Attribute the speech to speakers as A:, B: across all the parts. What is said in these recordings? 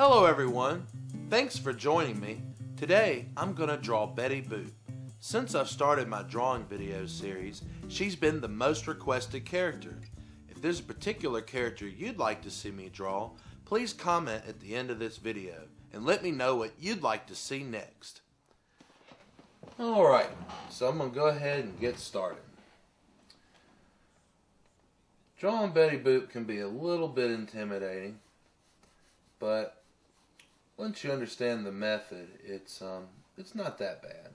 A: Hello everyone, thanks for joining me. Today I'm going to draw Betty Boop. Since I've started my drawing video series, she's been the most requested character. If there's a particular character you'd like to see me draw, please comment at the end of this video and let me know what you'd like to see next. Alright, so I'm going to go ahead and get started. Drawing Betty Boop can be a little bit intimidating, but once you understand the method, it's not that bad.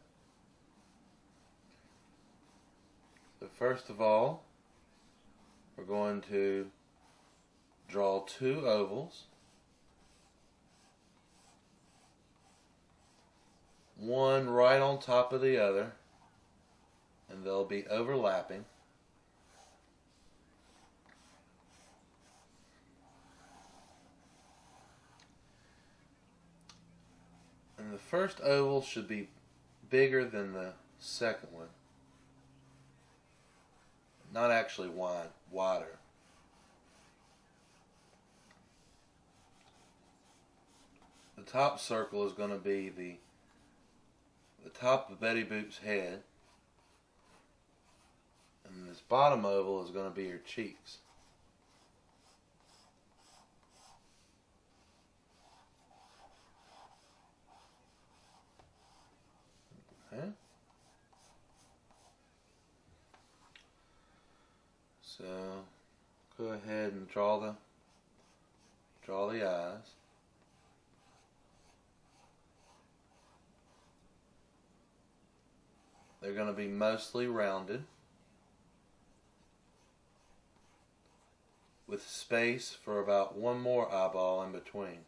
A: So first of all, we're going to draw two ovals, one right on top of the other, and they'll be overlapping. And the first oval should be bigger than the second one. Not actually wide, wider. The top circle is going to be the top of Betty Boop's head. And this bottom oval is going to be her cheeks. Okay. So go ahead and draw the eyes. They're going to be mostly rounded, with space for about one more eyeball in between.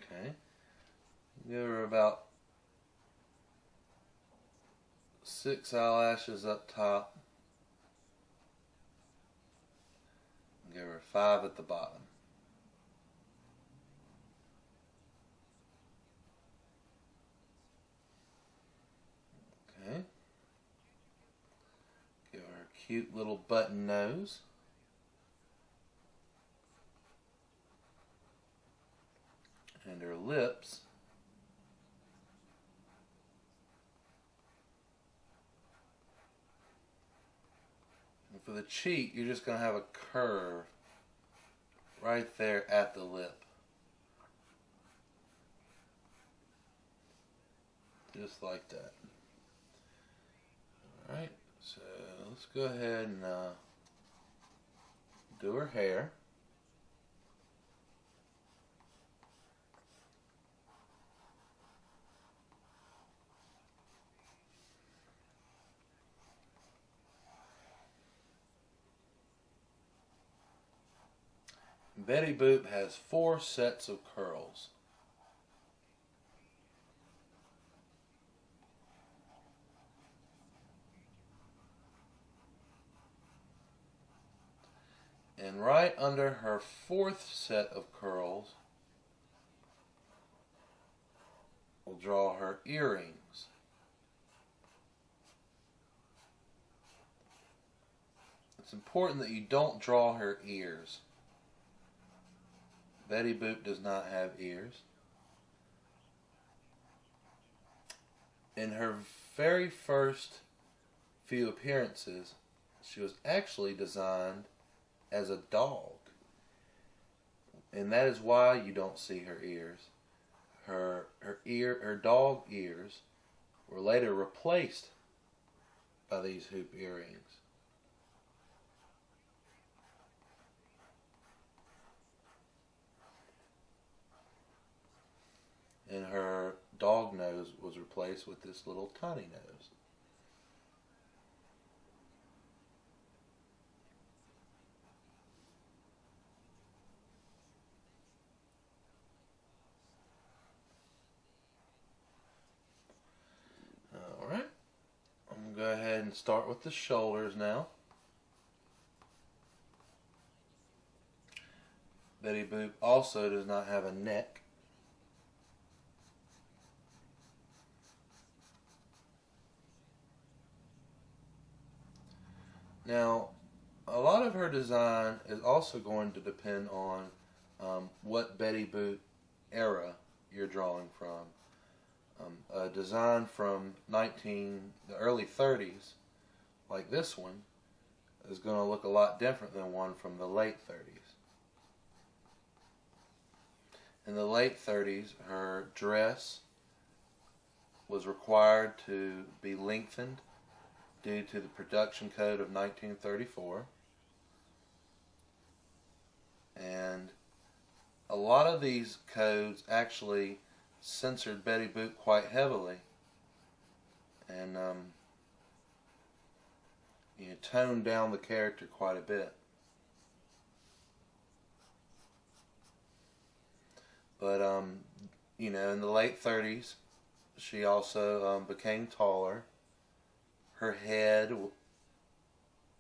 A: Okay, give her about 6 eyelashes up top. Give her 5 at the bottom. Okay. Give her a cute little button nose. And her lips. And for the cheek, you're just going to have a curve right there at the lip. Just like that. Alright, so let's go ahead and do her hair. Betty Boop has 4 sets of curls. And right under her 4th set of curls, we'll draw her earrings. It's important that you don't draw her ears. Betty Boop does not have ears. In her very first few appearances, she was actually designed as a dog. And that is why you don't see her ears. Her dog ears were later replaced by these hoop earrings. And her dog nose was replaced with this little tiny nose. Alright, I'm going to go ahead and start with the shoulders now. Betty Boop also does not have a neck. Now, a lot of her design is also going to depend on what Betty Boop era you're drawing from. A design from the early 30s, like this one, is going to look a lot different than one from the late 30s. In the late 30s, her dress was required to be lengthened due to the production code of 1934. And a lot of these codes actually censored Betty Boop quite heavily and toned down the character quite a bit. But in the late 30s, she also became taller. Her head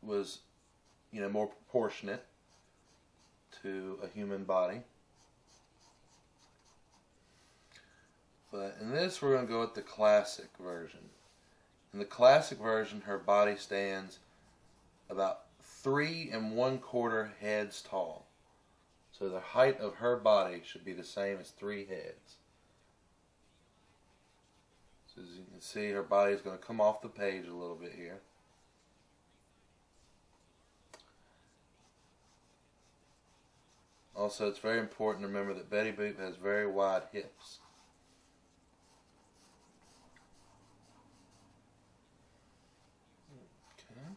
A: was, more proportionate to a human body. But in this, we're going to go with the classic version. In the classic version, her body stands about 3 1/4 heads tall. So the height of her body should be the same as 3 heads. So as you can see, her body is going to come off the page a little bit here. Also, it's very important to remember that Betty Boop has very wide hips. Okay.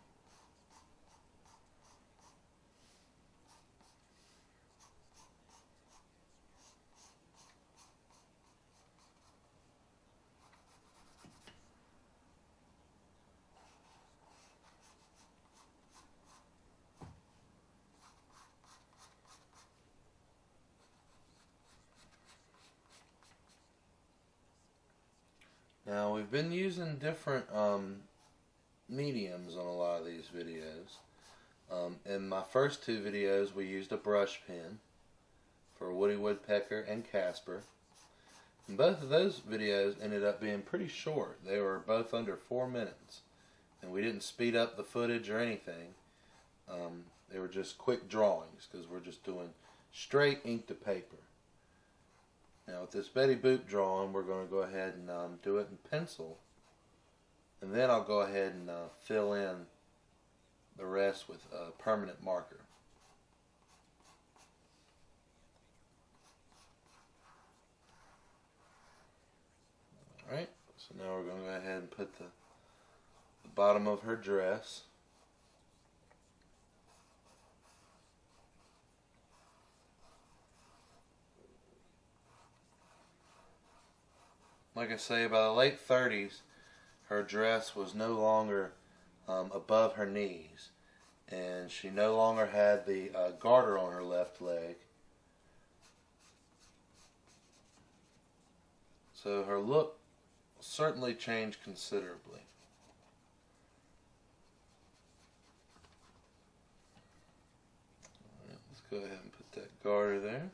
A: Now, we've been using different mediums on a lot of these videos. In my first 2 videos, we used a brush pen for Woody Woodpecker and Casper. And both of those videos ended up being pretty short. They were both under 4 minutes. And we didn't speed up the footage or anything. They were just quick drawings because we're just doing straight ink to paper. Now with this Betty Boop drawing, we're going to go ahead and do it in pencil. And then I'll go ahead and fill in the rest with a permanent marker. Alright, so now we're going to go ahead and put the bottom of her dress. Like I say, by the late 30s, her dress was no longer above her knees, and she no longer had the garter on her left leg. So her look certainly changed considerably. Alright, let's go ahead and put that garter there.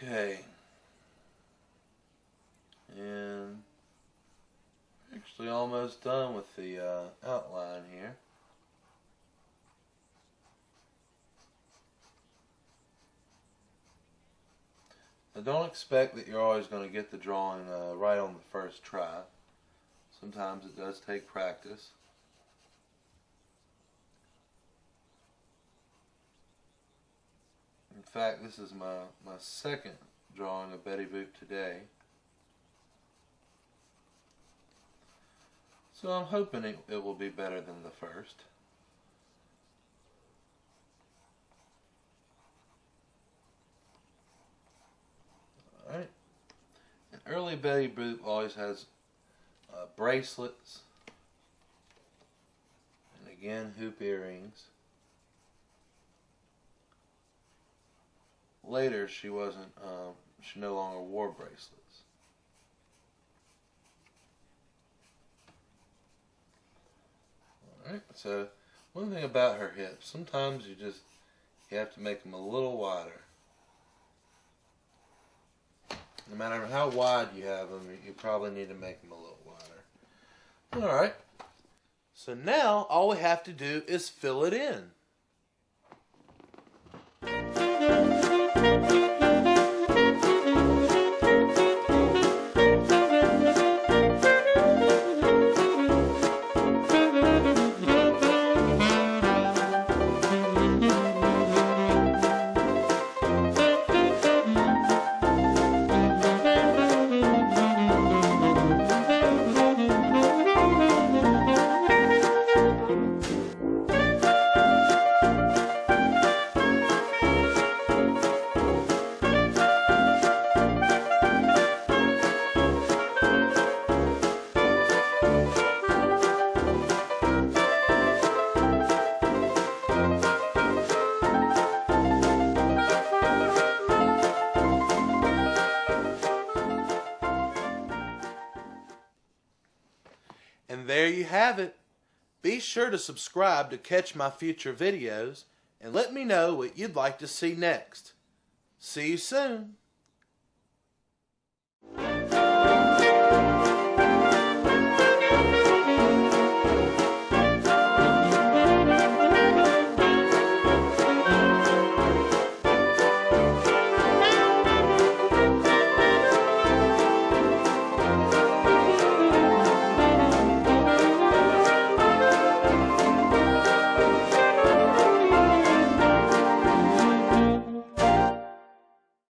A: Okay, and actually almost done with the outline here. Now don't expect that you're always going to get the drawing right on the first try. Sometimes it does take practice. In fact, this is my second drawing of Betty Boop today. So I'm hoping it will be better than the first. Alright. And early Betty Boop always has bracelets. And again, hoop earrings. Later, she no longer wore bracelets. Alright, so one thing about her hips, sometimes you have to make them a little wider. No matter how wide you have them, you probably need to make them a little wider. Alright. So now all we have to do is fill it in. And there you have it. Be sure to subscribe to catch my future videos and let me know what you'd like to see next. See you soon.